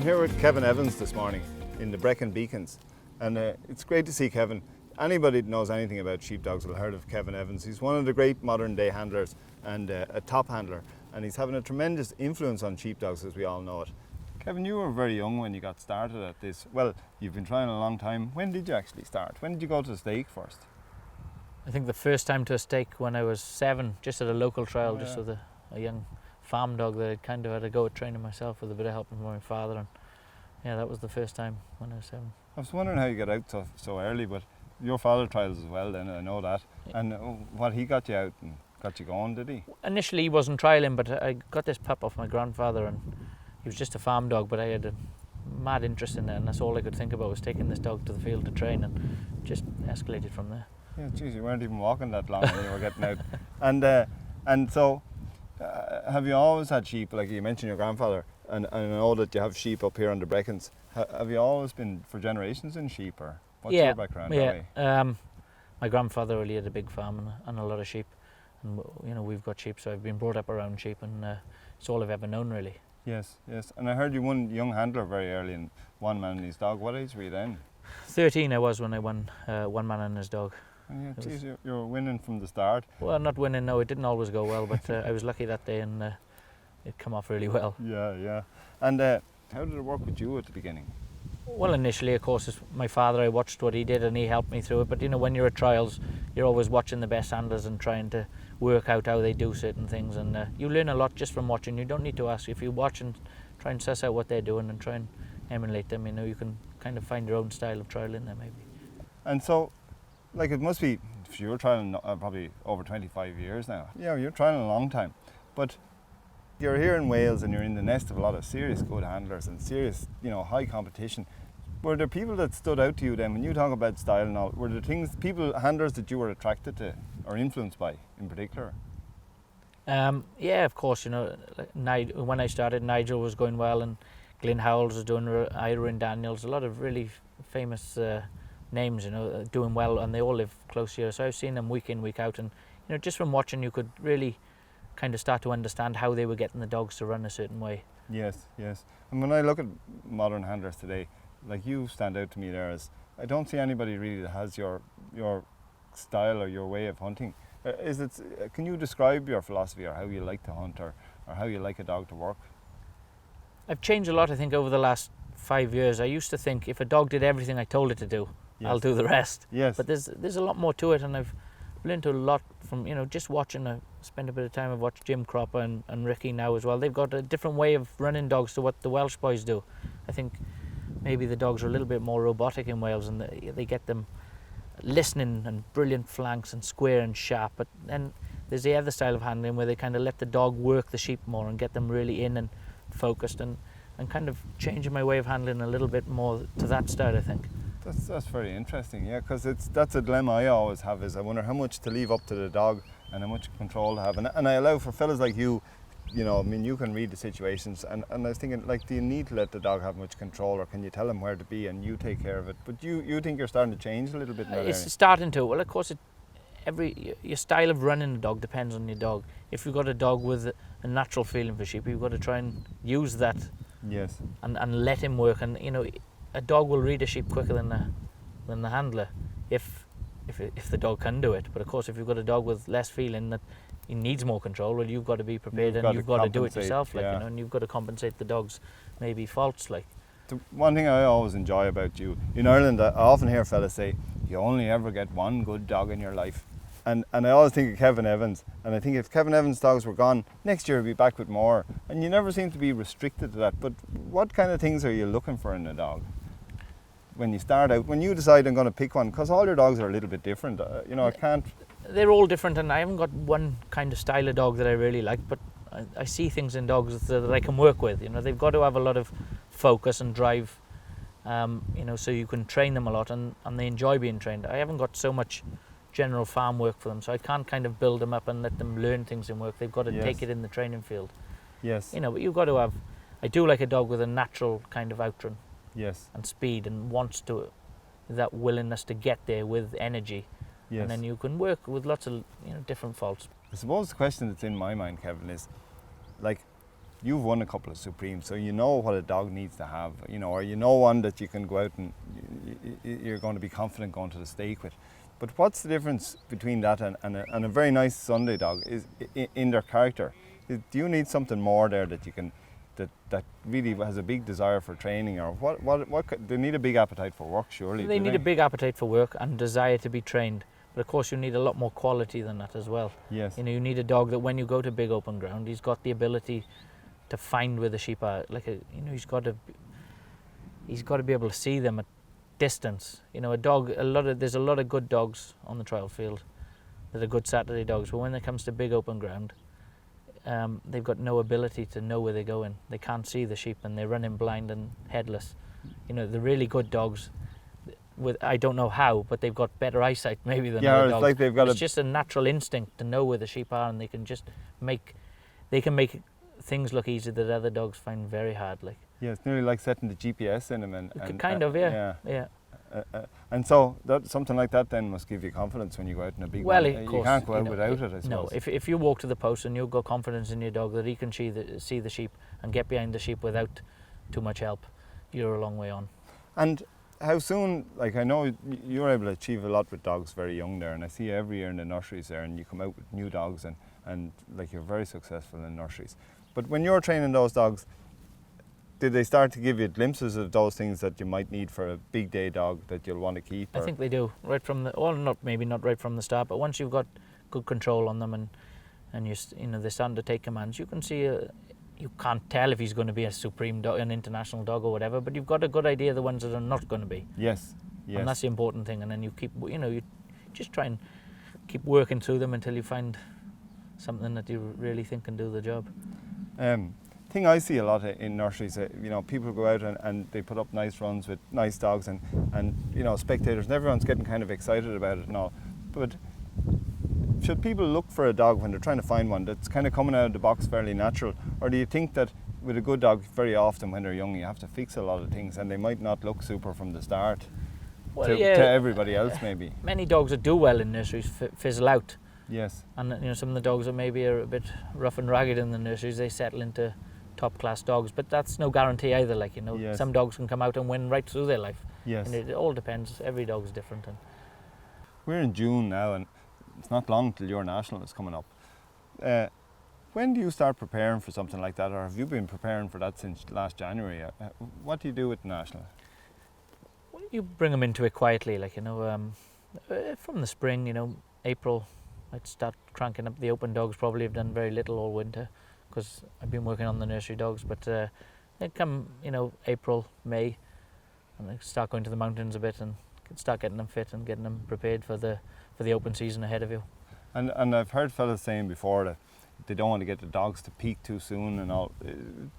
here with Kevin Evans this morning in the Brecon Beacons, and it's great to see Kevin. Anybody that knows anything about sheepdogs will have heard of Kevin Evans. He's one of the great modern day handlers and a top handler, and he's having a tremendous influence on sheepdogs as we all know it. Kevin, you were very young when you got started at this. Well, you've been trying a long time. When did you actually start? When did you go to the stake first? I think the first time to a stake when I was 7, just at a local trial, just with a young farm dog that I kind of had to go at training myself with a bit of help from my father, and yeah, that was the first time when I was 7. I was wondering how you got out so early, but your father trials as well then, I know that. Yeah. And what, he got you out and got you going, did he? Initially he wasn't trialing, but I got this pup off my grandfather, and he was just a farm dog, but I had a mad interest in it, and that's all I could think about was taking this dog to the field to train, and just escalated from there. Yeah, geez, you weren't even walking that long when you were getting out. And so, have you always had sheep? Like you mentioned your grandfather, and I know that you have sheep up here on the Brecons. Have you always been for generations in sheep, or what's your background? Yeah, my grandfather really had a big farm and a lot of sheep, and you know, we've got sheep, so I've been brought up around sheep, and it's all I've ever known really. Yes, yes. And I heard you won young handler very early in One Man and His Dog. What age were you then? 13 I was when I won One Man and His Dog. Yeah, geez, you were winning from the start. Well, not winning, no, it didn't always go well, but I was lucky that day, and it came off really well. Yeah, yeah. And how did it work with you at the beginning? Well, initially, of course, it's my father. I watched what he did and he helped me through it. But you know, when you're at trials, you're always watching the best handlers and trying to work out how they do certain things, and you learn a lot just from watching. You don't need to ask. If you watch and try and suss out what they're doing and try and emulate them, you know, you can kind of find your own style of trial in there maybe. And so, like, it must be, if you're trialing probably over 25 years now. Yeah, you're trialing a long time. But you're here in Wales and you're in the nest of a lot of serious good handlers and serious, you know, high competition. Were there people that stood out to you then when you talk about style and all? Were there handlers that you were attracted to or influenced by in particular? Yeah, of course, you know, when I started, Nigel was going well, and Glyn Howells was doing, Ira and Daniels, a lot of really famous names, you know, doing well, and they all live close here. So I've seen them week in, week out, and you know, just from watching, you could really kind of start to understand how they were getting the dogs to run a certain way. Yes, yes. And when I look at modern handlers today, like you stand out to me there as I don't see anybody really that has your style or your way of hunting. Can you describe your philosophy or how you like to hunt or how you like a dog to work? I've changed a lot, I think, over the last 5 years. I used to think if a dog did everything I told it to do, yes, I'll do the rest. Yes. But there's a lot more to it, and I've learned a lot from, you know, just watching. I spent a bit of time. I've watched Jim Cropper and Ricky now as well. They've got a different way of running dogs to what the Welsh boys do. I think maybe the dogs are a little bit more robotic in Wales, and they get them listening and brilliant flanks and square and sharp. But then there's the other style of handling where they kind of let the dog work the sheep more and get them really in and focused, and kind of changing my way of handling a little bit more to that style, I think. That's very interesting, yeah, because that's a dilemma I always have, is I wonder how much to leave up to the dog and how much control to have. And I allow for fellas like you, you know, I mean, you can read the situations, and I was thinking, like, do you need to let the dog have much control, or can you tell him where to be and you take care of it? But you think you're starting to change a little bit in that It's area? starting to. Well, of course, your style of running a dog depends on your dog. If you've got a dog with a natural feeling for sheep, you've got to try and use that. Yes. And let him work. And you know, a dog will read a sheep quicker than the handler if the dog can do it. But of course, if you've got a dog with less feeling that he needs more control, well, you've got to be prepared, and you've got to do it yourself, like, you know, and you've got to compensate the dog's maybe faults, like. The one thing I always enjoy about you in Ireland, I often hear fellas say you only ever get one good dog in your life, and I always think of Kevin Evans, and I think if Kevin Evans' dogs were gone, next year he'll be back with more, and you never seem to be restricted to that. But what kind of things are you looking for in a dog when you start out, when you decide I'm going to pick one? Because all your dogs are a little bit different, you know, I can't. They're all different, and I haven't got one kind of style of dog that I really like, but I see things in dogs that I can work with. You know, they've got to have a lot of focus and drive, you know, so you can train them a lot, and they enjoy being trained. I haven't got so much general farm work for them, so I can't kind of build them up and let them learn things in work. They've got to take it in the training field. Yes. You know, but you've got to have, I do like a dog with a natural kind of outrun. Yes. And speed, and wants to, that willingness to get there with energy. Yes. And then you can work with lots of, you know, different faults. I suppose the question that's in my mind, Kevin, is like, you've won a couple of Supremes, so you know what a dog needs to have, or you know one that you can go out and you're going to be confident going to the stake with. But what's the difference between that and a very nice Sunday dog is in their character? Do you need something more there that you can, that really has a big desire for training, or what they need a big appetite for work, surely? They need a big appetite for work and desire to be trained. But of course you need a lot more quality than that as well. Yes. You need a dog that when you go to big open ground, he's got the ability to find where the sheep are. He's got to be able to see them at distance. There's a lot of good dogs on the trial field that are good Saturday dogs, but when it comes to big open ground, they've got no ability to know where they're going. They can't see the sheep and they run in blind and headless. The really good dogs, I don't know how, but they've got better eyesight maybe than other dogs. Like they've got it's just a natural instinct to know where the sheep are, and they can make things look easy that other dogs find very hard. Yeah, it's nearly like setting the GPS in them, yeah. And so something like that then must give you confidence when you go out in a big one. Of course, you can't go out without it, I suppose. No, if you walk to the post and you've got confidence in your dog that he can see the sheep and get behind the sheep without too much help, you're a long way on. And how soon, I know you're able to achieve a lot with dogs very young there, and I see you every year in the nurseries there, and you come out with new dogs, and you're very successful in nurseries. But when you're training those dogs, did they start to give you glimpses of those things that you might need for a big day dog that you'll want to keep? I think they do, right from maybe not right from the start, but once you've got good control on them and they're starting to take commands, you can see. You can't tell if he's going to be a supreme dog, an international dog or whatever, but you've got a good idea of the ones that are not going to be. Yes. And that's the important thing. And then you keep, you just try and keep working through them until you find something that you really think can do the job. Thing I see a lot in nurseries, people go out and they put up nice runs with nice dogs, and spectators and everyone's getting kind of excited about it and all. But should people look for a dog when they're trying to find one that's kind of coming out of the box fairly natural, or do you think that with a good dog, very often when they're young, you have to fix a lot of things and they might not look super from the start to everybody else maybe? Many dogs that do well in nurseries fizzle out. Yes. And some of the dogs that maybe are a bit rough and ragged in the nurseries, they settle into top class dogs, but that's no guarantee either. Yes. Some dogs can come out and win right through their life. Yes. And it all depends. Every dog's different. We're in June now, and it's not long till your national is coming up. When do you start preparing for something like that, or have you been preparing for that since last January? What do you do with the national? Well, you bring them into it quietly, from the spring, April, I'd start cranking up the open dogs. Probably have done very little all winter because I've been working on the nursery dogs, but they come, April, May, and I start going to the mountains a bit and start getting them fit and getting them prepared for the open season ahead of you. And I've heard fellas saying before that they don't want to get the dogs to peak too soon and all.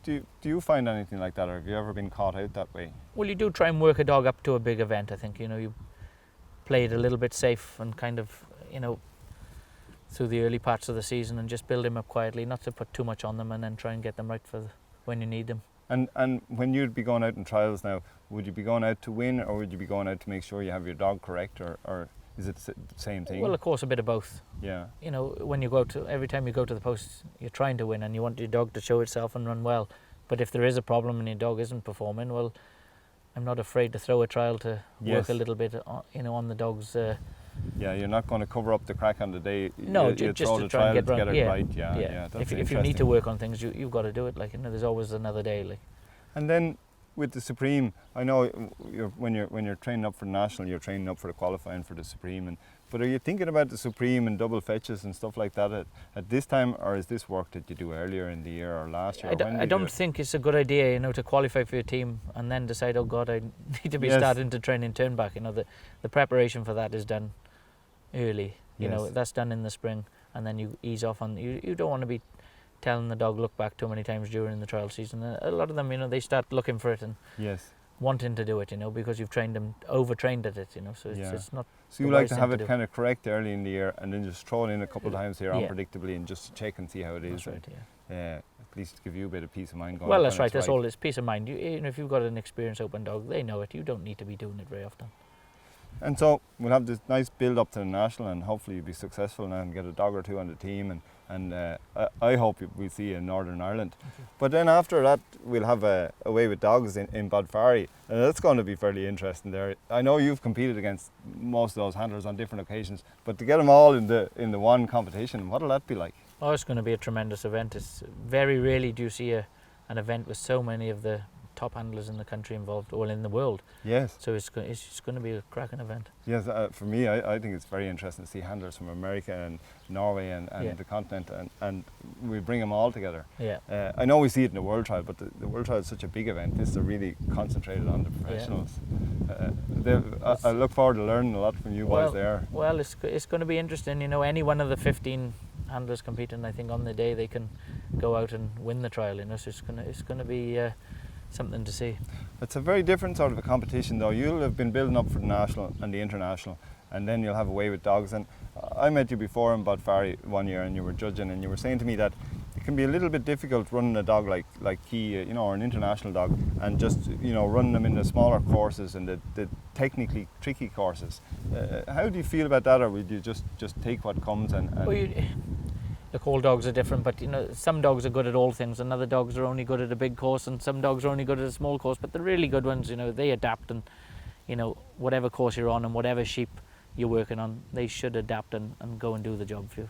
Do you find anything like that, or have you ever been caught out that way? Well, you do try and work a dog up to a big event. I think you play it a little bit safe and kind of through the early parts of the season and just build him up quietly, not to put too much on them, and then try and get them right for when you need them. And when you'd be going out in trials now, would you be going out to win, or would you be going out to make sure you have your dog correct, or is it the same thing? Well, of course, a bit of both. Yeah. When you go every time you go to the post, you're trying to win and you want your dog to show itself and run well. But if there is a problem and your dog isn't performing, well, I'm not afraid to throw a trial to work a little bit, on the dog's. Yeah, you're not going to cover up the crack on the day. No, you just throw to the try and trial get to get it right. Yeah. That's if you need to work on things, you've got to do it. There's always another day. And then with the Supreme, I know when you're training up for national, you're training up for the qualifying for the Supreme. But are you thinking about the Supreme and double fetches and stuff like that at this time, or is this work that you do earlier in the year or last year? I don't think it's a good idea, to qualify for your team and then decide, oh God, I need to be starting to train in turnback. The preparation for that is done early. That's done in the spring, and then you ease off on. You don't want to be telling the dog look back too many times during the trial season. A lot of them, they start looking for it and wanting to do it, because you've trained them, overtrained at it, so it's not. So you like to have it kind of correct early in the year and then just throw it in a couple of times here unpredictably and just check and see how it is. That's right, at least give you a bit of peace of mind going. Well, that's right. That's all. It's peace of mind. If you've got an experienced open dog, they know it. You don't need to be doing it very often. And so we'll have this nice build up to the national, and hopefully you'll be successful now and get a dog or two on the team. And and I hope we see you in Northern Ireland. But then after that, we'll have a Away with Dogs in Bodfari, and that's going to be fairly interesting there. I know you've competed against most of those handlers on different occasions, but to get them all in the one competition, what'll that be like? Oh, it's going to be a tremendous event. It's very rarely do you see an event with so many of the top handlers in the country involved, or in the world. Yes. So it's going to be a cracking event. Yes, for me, I think it's very interesting to see handlers from America and Norway and Yeah. the continent, and we bring them all together. Yeah. I know we see it in the World Trial, but the World Trial is such a big event. This is really concentrated on the professionals. I look forward to learning a lot from you boys there. Well, it's going to be interesting. You know, any one of the 15 handlers competing, I think on the day they can go out and win the trial. You know, so it's going to be something to see. It's a very different sort of a competition, though. You'll have been building up for the national and the international, and then you'll have Away with Dogs. And I met you before in Bodfari one year, and you were judging, and you were saying to me that it can be a little bit difficult running a dog like Key, or an international dog, and just running them in the smaller courses and the technically tricky courses. How do you feel about that, or would you just take what comes and Well, look, all dogs are different, but some dogs are good at all things, and other dogs are only good at a big course, and some dogs are only good at a small course. But the really good ones, they adapt, and whatever course you're on and whatever sheep you're working on, they should adapt and go and do the job for you.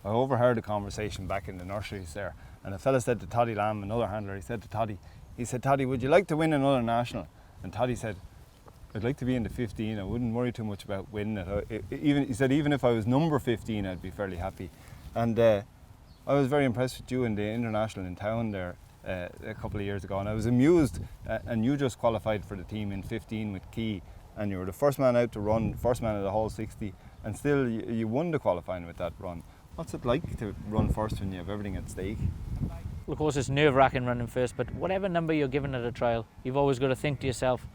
I overheard a conversation back in the nurseries there, and a fella said to Toddy Lamb, another handler, he said, Toddy, would you like to win another national? And Toddy said, I'd like to be in the 15. I wouldn't worry too much about winning it. He said even if I was number 15, I'd be fairly happy. And I was very impressed with you in the international in town there a couple of years ago, and I was amused. And you just qualified for the team in 15 with Key, and you were the first man out to run, first man of the whole 60, and still you won the qualifying with that run. What's it like to run first when you have everything at stake? Well, of course, it's nerve-wracking running first, but whatever number you're given at a trial, you've always got to think to yourself,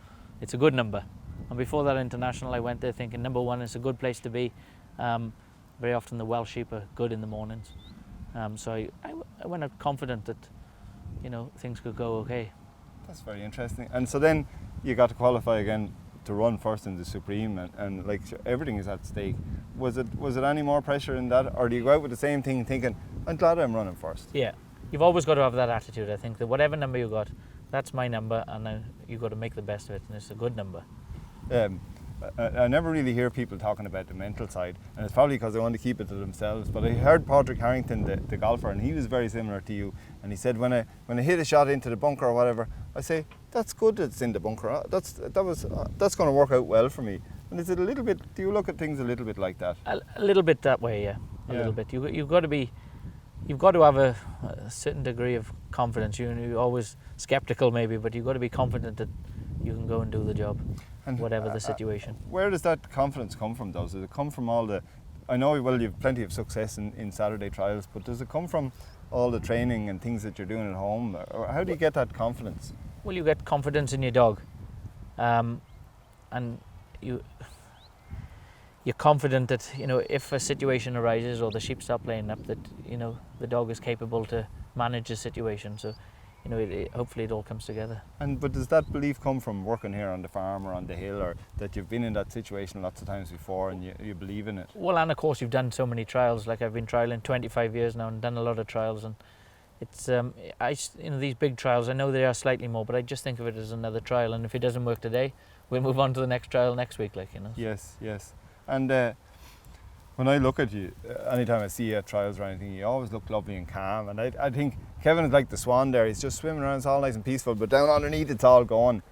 it's a good number. And before that international, I went there thinking number one is a good place to be. Very often the Welsh sheep are good in the mornings. So I went out confident that, things could go okay. That's very interesting. And so then you got to qualify again to run first in the Supreme, and like everything is at stake. Was it any more pressure in that, or do you go out with the same thing thinking, I'm glad I'm running first? Yeah, you've always got to have that attitude. I think that whatever number you got, that's my number, and you've got to make the best of it, and it's a good number. I never really hear people talking about the mental side, and it's probably because they want to keep it to themselves. But I heard Padraig Harrington, the golfer, and he was very similar to you. And he said, when I hit a shot into the bunker or whatever, I say, that's good that it's in the bunker. That's going to work out well for me. And is it a little bit? Do you look at things a little bit like that? A little bit that way, yeah. A little bit. You've got to have a certain degree of confidence. You're always skeptical maybe, but you've got to be confident that you can go and do the job, and whatever the situation. Where does that confidence come from, though? Does it come from all the... I know, well, you've plenty of success in Saturday trials, but does it come from all the training and things that you're doing at home? Or how do you get that confidence? Well, you get confidence in your dog. And you're confident that, if a situation arises or the sheep stop laying up, that, the dog is capable to manage the situation. So, hopefully it all comes together. But does that belief come from working here on the farm or on the hill, or that you've been in that situation lots of times before and you believe in it? Well, and of course you've done so many trials. Like I've been trialing 25 years now and done a lot of trials, and it's these big trials, I know they are slightly more, but I just think of it as another trial, and if it doesn't work today, we'll move on to the next trial next week, Yes. And when I look at you, anytime I see you at trials or anything, you always look lovely and calm. And I think Kevin is like the swan there. He's just swimming around, it's all nice and peaceful, but down underneath it's all going.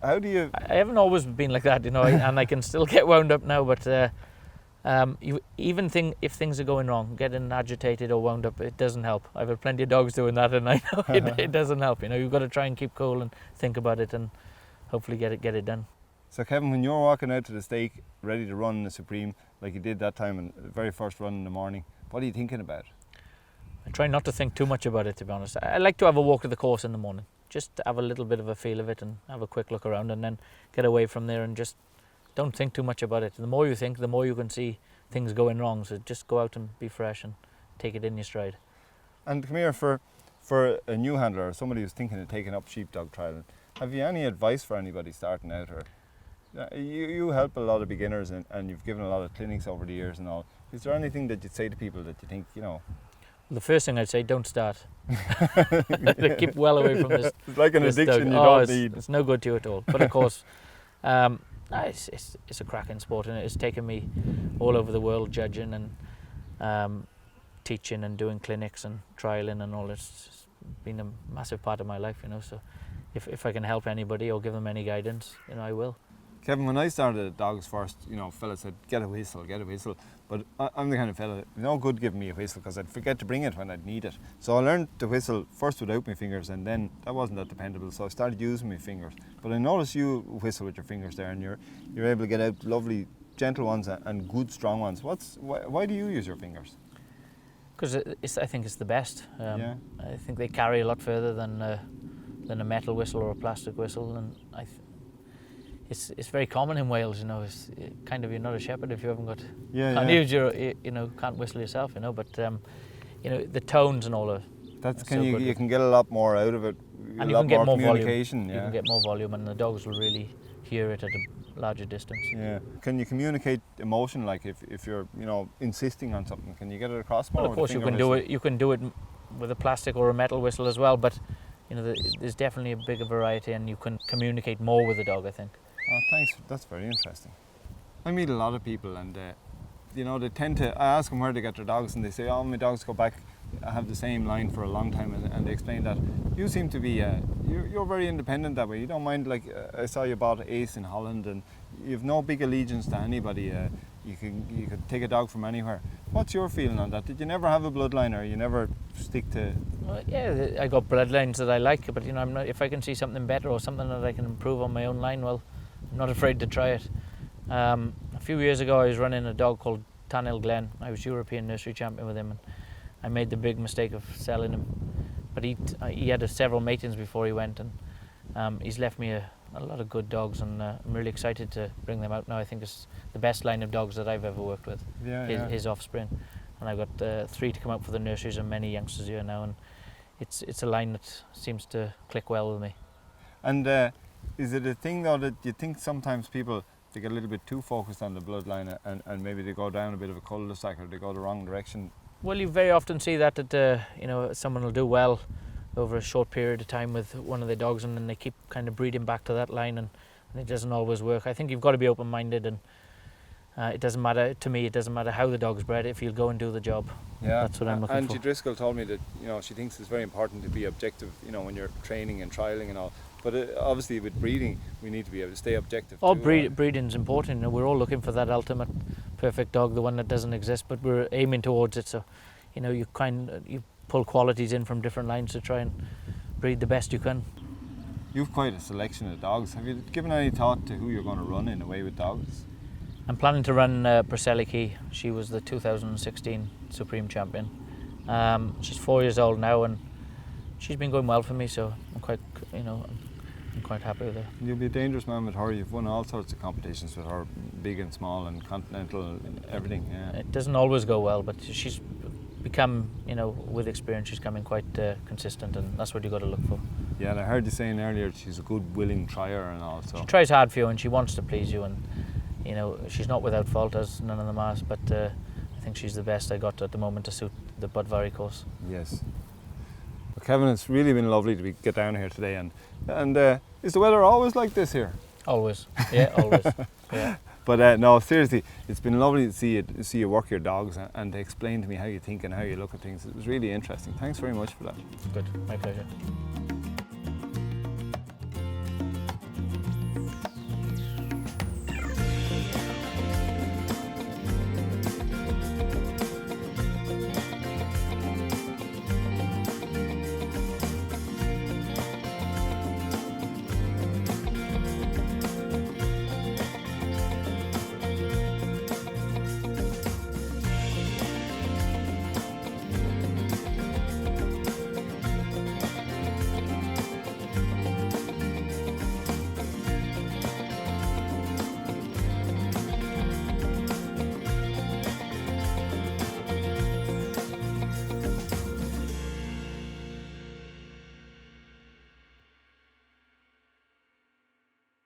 How do you... I haven't always been like that, and I can still get wound up now, but if things are going wrong, getting agitated or wound up, it doesn't help. I've had plenty of dogs doing that, and I know it doesn't help. You've got to try and keep cool and think about it and hopefully get it done. So Kevin, when you're walking out to the stake, ready to run the Supreme, like you did that time in the very first run in the morning, what are you thinking about? I try not to think too much about it, to be honest. I like to have a walk to the course in the morning, just to have a little bit of a feel of it and have a quick look around, and then get away from there and just don't think too much about it. The more you think, the more you can see things going wrong, so just go out and be fresh and take it in your stride. And come here, for a new handler or somebody who's thinking of taking up sheepdog trialing, have you any advice for anybody starting out? Or you help a lot of beginners, and you've given a lot of clinics over the years and all. Is there anything that you'd say to people that you think, The first thing I'd say, don't start. Keep well away from this. It's like an this addiction dog. you Oh, don't it's, need. it's no good to you at all. But of course, it's a cracking sport, and it's taken me all over the world judging and teaching and doing clinics and trialing and all. It's been a massive part of my life, you know. So if I can help anybody or give them any guidance, you know, I will. Kevin, when I started at dogs first, you know, fellas said, get a whistle. But I'm the kind of fella, no good giving me a whistle because I'd forget to bring it when I'd need it. So I learned to whistle first without my fingers, and then that wasn't that dependable, so I started using my fingers. But I noticed you whistle with your fingers there, and you're able to get out lovely, gentle ones and good, strong ones. Why do you use your fingers? Because I think it's the best. Yeah. I think they carry a lot further than a metal whistle or a plastic whistle, and it's very common in Wales, you know. It's kind of, you're not a shepherd if you haven't got can't use your, you know, can't whistle yourself, you know. But you know, the tones and all of you can get a lot more out of it, and you lot can get more communication. volume. You can get more volume, and the dogs will really hear it at a larger distance. Yeah. Can you communicate emotion, like if you're, you know, insisting on something? Can you get it across more? Well, of course you can do it. You can do it with a plastic or a metal whistle as well. But you know, there's definitely a bigger variety, and you can communicate more with the dog, I think. Oh, thanks. That's very interesting. I meet a lot of people, and you know, they tend to. I ask them where they get their dogs, and they say, "Oh, my dogs go back. I have the same line for a long time," and they explain that you seem to be. You're very independent that way. You don't mind. Like I saw you bought Ace in Holland, and you've no big allegiance to anybody. You could take a dog from anywhere. What's your feeling on that? Did you never have a bloodline, or you never stick to? Well, yeah, I got bloodlines that I like, but you know, I'm not. If I can see something better or something that I can improve on my own line, well, I'm not afraid to try it. A few years ago, I was running a dog called Tanil Glen. I was European nursery champion with him, and I made the big mistake of selling him. But he had several matings before he went, and he's left me a lot of good dogs, and I'm really excited to bring them out now. I think it's the best line of dogs that I've ever worked with, his offspring. And I've got 3 to come out for the nurseries and many youngsters here now, and it's a line that seems to click well with me. And is it a thing though that you think sometimes people, they get a little bit too focused on the bloodline and maybe they go down a bit of a cul-de-sac, or they go the wrong direction? Well, you very often see that you know, someone will do well over a short period of time with one of their dogs, and then they keep kind of breeding back to that line, and it doesn't always work. I think you've got to be open-minded, and it doesn't matter to me. It doesn't matter how the dog's bred if you'll go and do the job. Yeah, that's what I'm looking for. Angie Driscoll told me that, you know, she thinks it's very important to be objective, you know, when you're training and trialing and all. But obviously with breeding, we need to be able to stay objective. Breeding's important. You know, we're all looking for that ultimate perfect dog, the one that doesn't exist, but we're aiming towards it. So, you know, you pull qualities in from different lines to try and breed the best you can. You've quite a selection of dogs. Have you given any thought to who you're going to run in Away with Dogs? I'm planning to run Perseliki. She was the 2016 Supreme Champion. She's 4 years old now, and she's been going well for me, so I'm quite happy with her. You'll be a dangerous man with her. You've won all sorts of competitions with her, big and small and continental and everything. Yeah. It doesn't always go well, but she's become, you know, with experience, she's becoming quite consistent, and that's what you got to look for. Yeah, and I heard you saying earlier she's a good, willing trier and all. So she tries hard for you, and she wants to please you, and you know, she's not without fault, as none of them are, but I think she's the best I got at the moment to suit the Budvari course. Yes. Well, Kevin, it's really been lovely to get down here today, and is the weather always like this here? Always, yeah, always. Yeah. But no, seriously, it's been lovely to see you work your dogs and to explain to me how you think and how you look at things. It was really interesting. Thanks very much for that. Good, my pleasure.